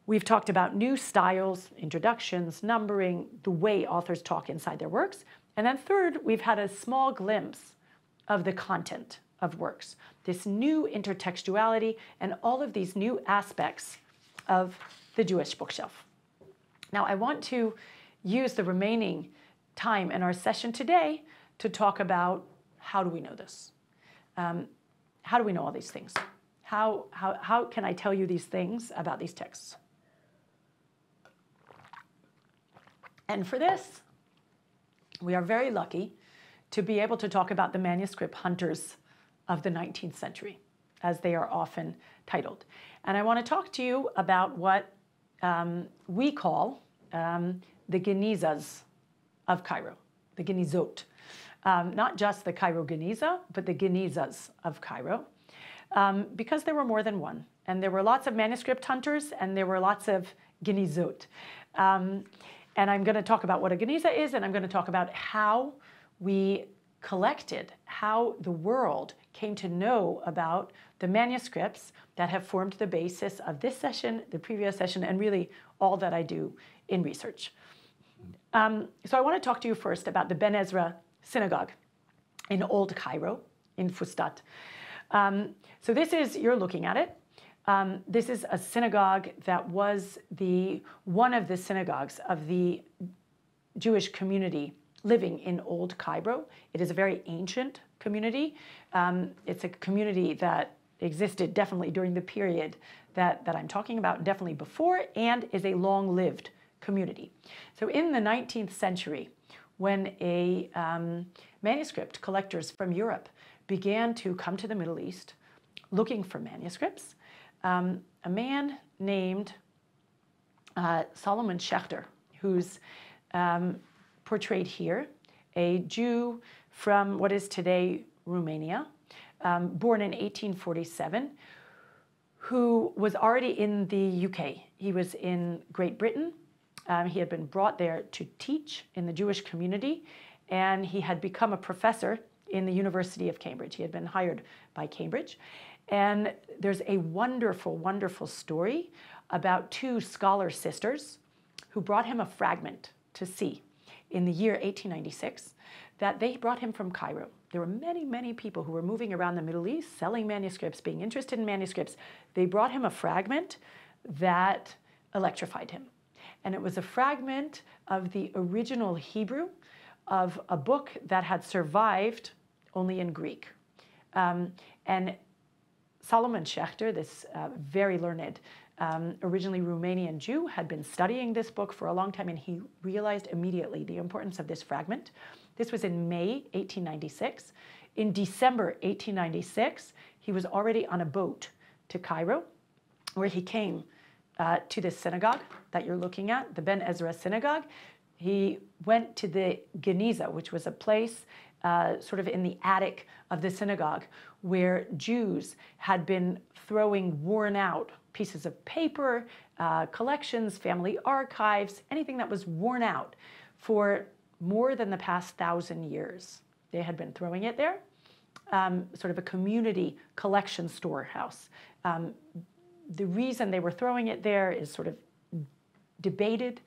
we've talked about new styles, introductions, numbering, the way authors talk inside their works. And then third, we've had a small glimpse of the content of works, this new intertextuality and all of these new aspects of the Jewish bookshelf. Now, I want to use the remaining time in our session today to talk about how do we know this? How do we know all these things? How can I tell you these things about these texts? And for this, we are very lucky to be able to talk about the manuscript hunters of the 19th century, as they are often titled. And I want to talk to you about what we call the Genizas of Cairo, the Genizot. Not just the Cairo Geniza, but the Genizas of Cairo, because there were more than one. And there were lots of manuscript hunters, and there were lots of Genizot. And I'm going to talk about what a Geniza is, and I'm going to talk about how we collected, how the world came to know about the manuscripts that have formed the basis of this session, the previous session, and really all that I do in research. So I want to talk to you first about the Ben Ezra Synagogue in Old Cairo, in Fustat. So this is, you're looking at it. This is a synagogue that was one of the synagogues of the Jewish community living in Old Cairo. It is a very ancient community. It's a community that existed definitely during the period that I'm talking about, definitely before, and is a long-lived community. So in the 19th century, when manuscript collectors from Europe began to come to the Middle East looking for manuscripts, a man named Solomon Schechter, who's portrayed here, a Jew from what is today Romania, born in 1847, who was already in the UK. He was in Great Britain. He had been brought there to teach in the Jewish community, and he had become a professor in the University of Cambridge. He had been hired by Cambridge. And there's a wonderful, wonderful story about two scholar sisters who brought him a fragment to see in the year 1896 that they brought him from Cairo. There were many, many people who were moving around the Middle East, selling manuscripts, being interested in manuscripts. They brought him a fragment that electrified him. And it was a fragment of the original Hebrew of a book that had survived only in Greek. And Solomon Schechter, this very learned, originally Romanian Jew, had been studying this book for a long time, and he realized immediately the importance of this fragment. This was in May 1896. In December 1896, he was already on a boat to Cairo, where he came to this synagogue that you're looking at, the Ben Ezra Synagogue. He went to the Geniza, which was a place sort of in the attic of the synagogue where Jews had been throwing worn out pieces of paper, collections, family archives, anything that was worn out for more than the past 1,000 years. They had been throwing it there, sort of a community collection storehouse. The reason they were throwing it there is sort of debated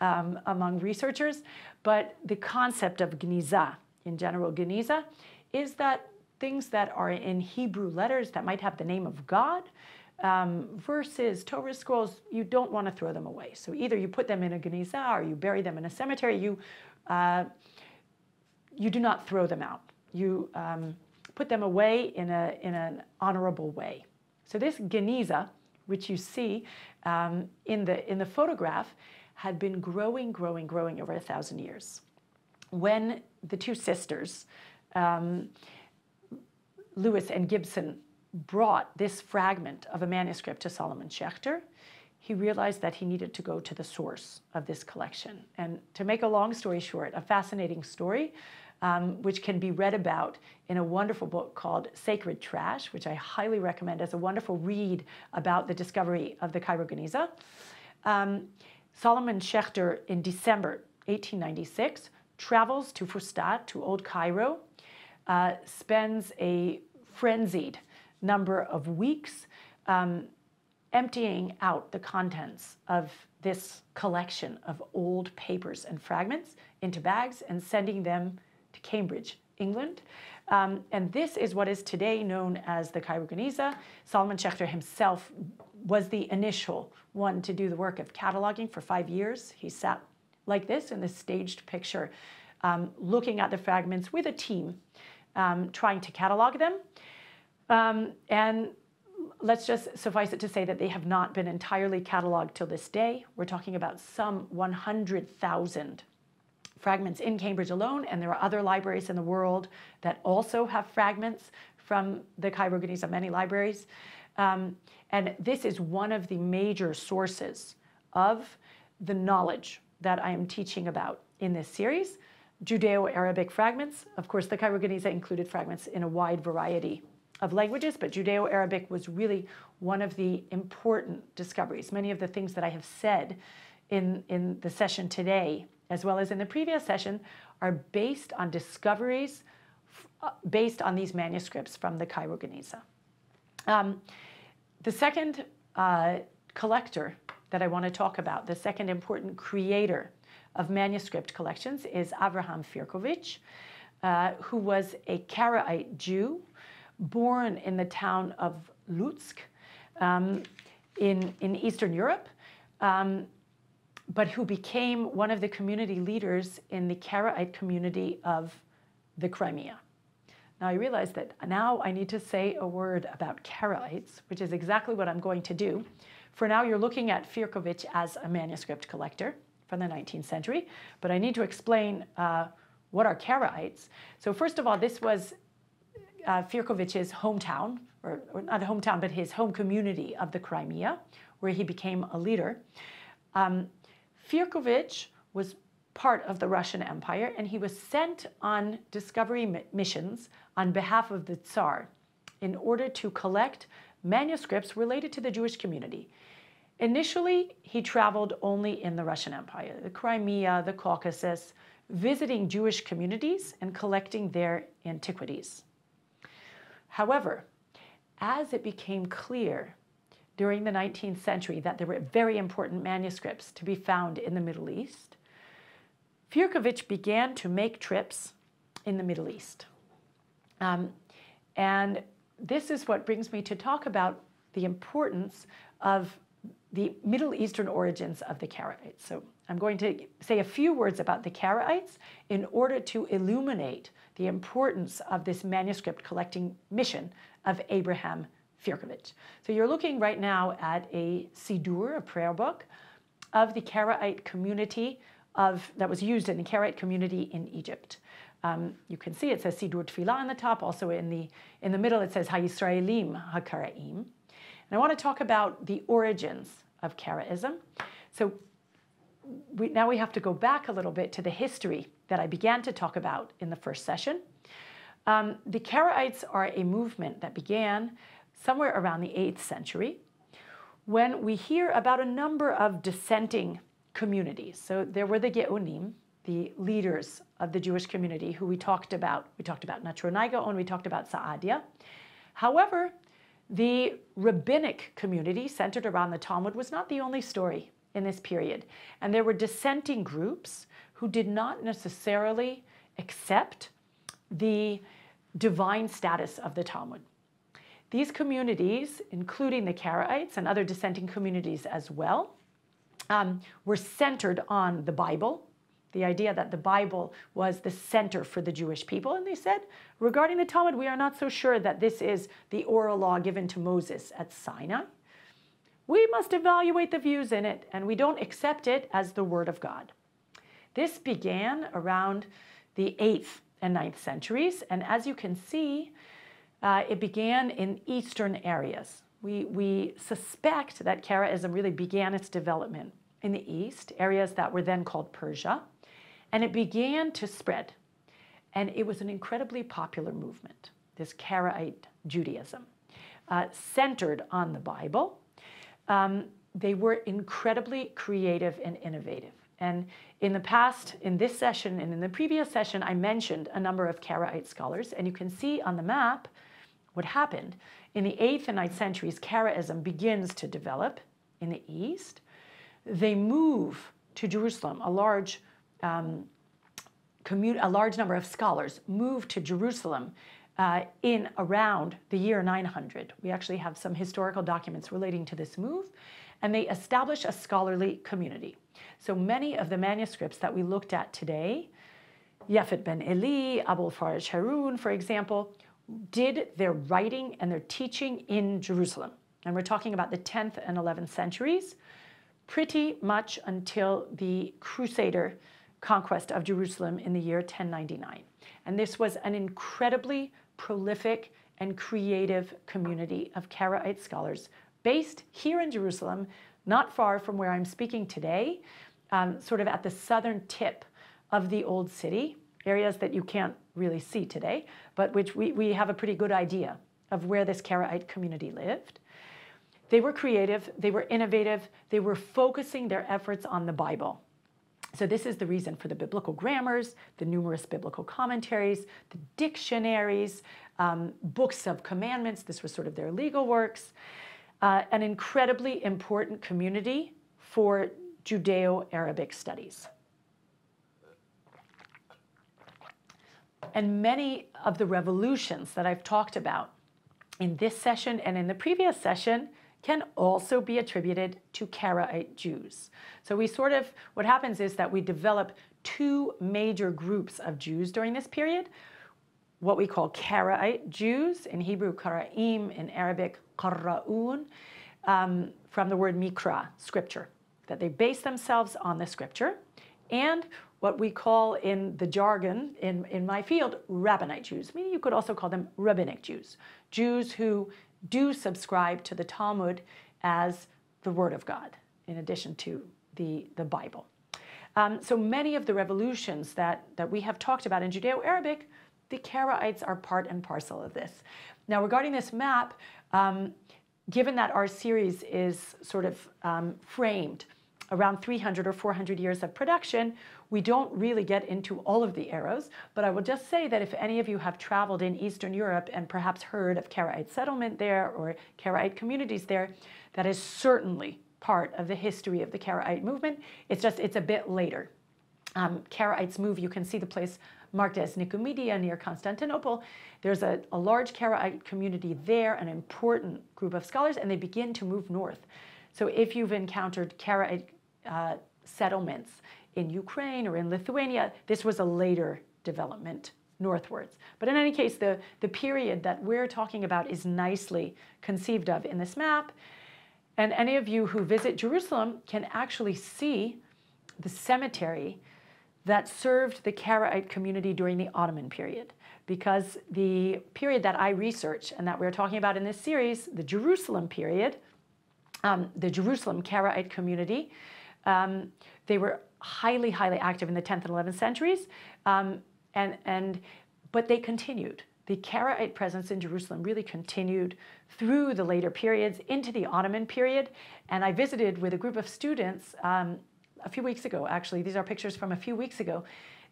among researchers, but the concept of Geniza, in general Geniza, is that things that are in Hebrew letters that might have the name of God, verses, Torah scrolls, you don't want to throw them away. So either you put them in a Geniza or you bury them in a cemetery. You do not throw them out. You put them away in an honorable way. So this Geniza, which you see in the photograph, had been growing over 1,000 years. When the two sisters, Lewis and Gibson, brought this fragment of a manuscript to Solomon Schechter, he realized that he needed to go to the source of this collection. And to make a long story short, a fascinating story, which can be read about in a wonderful book called Sacred Trash, which I highly recommend as a wonderful read about the discovery of the Cairo Geniza. Solomon Schechter, in December 1896, travels to Fustat, to Old Cairo, spends a frenzied number of weeks emptying out the contents of this collection of old papers and fragments into bags and sending them to Cambridge, England. And this is what is today known as the Cairo Geniza. Solomon Schechter himself was the initial one to do the work of cataloging for 5 years. He sat like this in this staged picture, looking at the fragments with a team, trying to catalog them. And let's just suffice it to say that they have not been entirely cataloged till this day. We're talking about some 100,000 fragments in Cambridge alone, and there are other libraries in the world that also have fragments from the Cairo Geniza, many libraries. And this is one of the major sources of the knowledge that I am teaching about in this series, Judeo-Arabic fragments. Of course, the Cairo Geniza included fragments in a wide variety of languages, but Judeo-Arabic was really one of the important discoveries. Many of the things that I have said in the session today, as well as in the previous session, are based on discoveries based on these manuscripts from the Cairo Geniza. The second collector that I want to talk about, the second important creator of manuscript collections, is Avraham Firkovich, who was a Karaite Jew born in the town of Lutsk in Eastern Europe, but who became one of the community leaders in the Karaite community of the Crimea. Now I realize that now I need to say a word about Karaites, which is exactly what I'm going to do. For now, you're looking at Firkovich as a manuscript collector from the 19th century, but I need to explain what are Karaites. So first of all, this was Firkovich's hometown, or not hometown, but his home community of the Crimea, where he became a leader. Firkovich was part of the Russian Empire, and he was sent on discovery missions on behalf of the Tsar in order to collect manuscripts related to the Jewish community. Initially, he traveled only in the Russian Empire, the Crimea, the Caucasus, visiting Jewish communities and collecting their antiquities. However, as it became clear during the 19th century that there were very important manuscripts to be found in the Middle East, Firkovich began to make trips in the Middle East. And this is what brings me to talk about the importance of the Middle Eastern origins of the Karaites. So I'm going to say a few words about the Karaites in order to illuminate the importance of this manuscript collecting mission of Abraham Firkovich. So you're looking right now at a Siddur, a prayer book, of the Karaite community that was used in the Karaite community in Egypt. You can see it says Siddur Tefillah on the top. Also in the middle it says HaYisraelim HaKaraim. And I want to talk about the origins of Karaism. So now we have to go back a little bit to the history that I began to talk about in the first session. The Karaites are a movement that began somewhere around the 8th century when we hear about a number of dissenting communities. So there were the Geonim, the leaders of the Jewish community who we talked about. We talked about Natronai Gaon, we talked about Saadia. However, the rabbinic community centered around the Talmud was not the only story in this period. And there were dissenting groups who did not necessarily accept the divine status of the Talmud. These communities, including the Karaites and other dissenting communities as well, were centered on the Bible, the idea that the Bible was the center for the Jewish people. And they said, regarding the Talmud, we are not so sure that this is the oral law given to Moses at Sinai. We must evaluate the views in it, and we don't accept it as the Word of God. This began around the 8th and 9th centuries, and as you can see, it began in eastern areas. We suspect that Karaism really began its development in the east, areas that were then called Persia, and it began to spread. And it was an incredibly popular movement, this Karaite Judaism, centered on the Bible. They were incredibly creative and innovative. And in the past, in this session and in the previous session, I mentioned a number of Karaite scholars, and you can see on the map what happened. In the 8th and 9th centuries, Karaism begins to develop in the east. They move to Jerusalem. A large number of scholars move to Jerusalem in around the year 900. We actually have some historical documents relating to this move, and they establish a scholarly community. So many of the manuscripts that we looked at today, Yafet ben Eli, Abul Faraj Harun, for example, did their writing and their teaching in Jerusalem. And we're talking about the 10th and 11th centuries, pretty much until the Crusader conquest of Jerusalem in the year 1099. And this was an incredibly prolific and creative community of Karaite scholars based here in Jerusalem, not far from where I'm speaking today, sort of at the southern tip of the old city, areas that you can't really see today, but which we have a pretty good idea of where this Karaite community lived. They were creative, they were innovative, they were focusing their efforts on the Bible. So this is the reason for the biblical grammars, the numerous biblical commentaries, the dictionaries, books of commandments. This was sort of their legal works. An incredibly important community for Judeo-Arabic studies. And many of the revolutions that I've talked about in this session and in the previous session can also be attributed to Karaite Jews. So what happens is that we develop two major groups of Jews during this period, what we call Karaite Jews, in Hebrew Karaim, in Arabic Qara'un, from the word Mikra, scripture, that they base themselves on the scripture, and what we call in the jargon, in my field, Rabbinite Jews, meaning you could also call them rabbinic Jews, Jews who do subscribe to the Talmud as the Word of God, in addition to the Bible. So many of the revolutions that we have talked about in Judeo-Arabic, the Karaites are part and parcel of this. Now, regarding this map, given that our series is sort of framed around 300 or 400 years of production, we don't really get into all of the eras, but I will just say that if any of you have traveled in Eastern Europe and perhaps heard of Karaite settlement there or Karaite communities there, that is certainly part of the history of the Karaite movement. It's a bit later. Karaites move, you can see the place marked as Nicomedia near Constantinople. There's a large Karaite community there, an important group of scholars, and they begin to move north. So if you've encountered Karaite settlements in Ukraine or in Lithuania, this was a later development northwards. But in any case, the period that we're talking about is nicely conceived of in this map. And any of you who visit Jerusalem can actually see the cemetery that served the Karaite community during the Ottoman period. Because the period that I research and that we're talking about in this series, the Jerusalem period, the Jerusalem Karaite community, they were highly, highly active in the 10th and 11th centuries, but they continued. The Karaite presence in Jerusalem really continued through the later periods into the Ottoman period. And I visited with a group of students a few weeks ago, actually, these are pictures from a few weeks ago,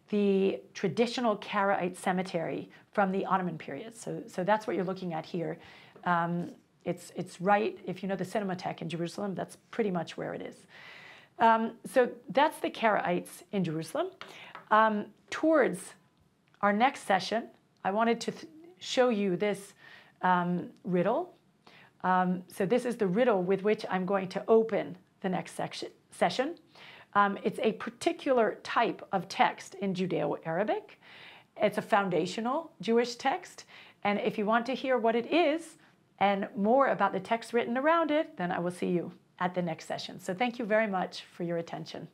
the traditional Karaite cemetery from the Ottoman period. So that's what you're looking at here. It's right, if you know the Cinematheque in Jerusalem, that's pretty much where it is. So that's the Karaites in Jerusalem. Towards our next session, I wanted to show you this riddle. So this is the riddle with which I'm going to open the next session. It's a particular type of text in Judeo-Arabic. It's a foundational Jewish text. And if you want to hear what it is and more about the text written around it, then I will see you at the next session. So thank you very much for your attention.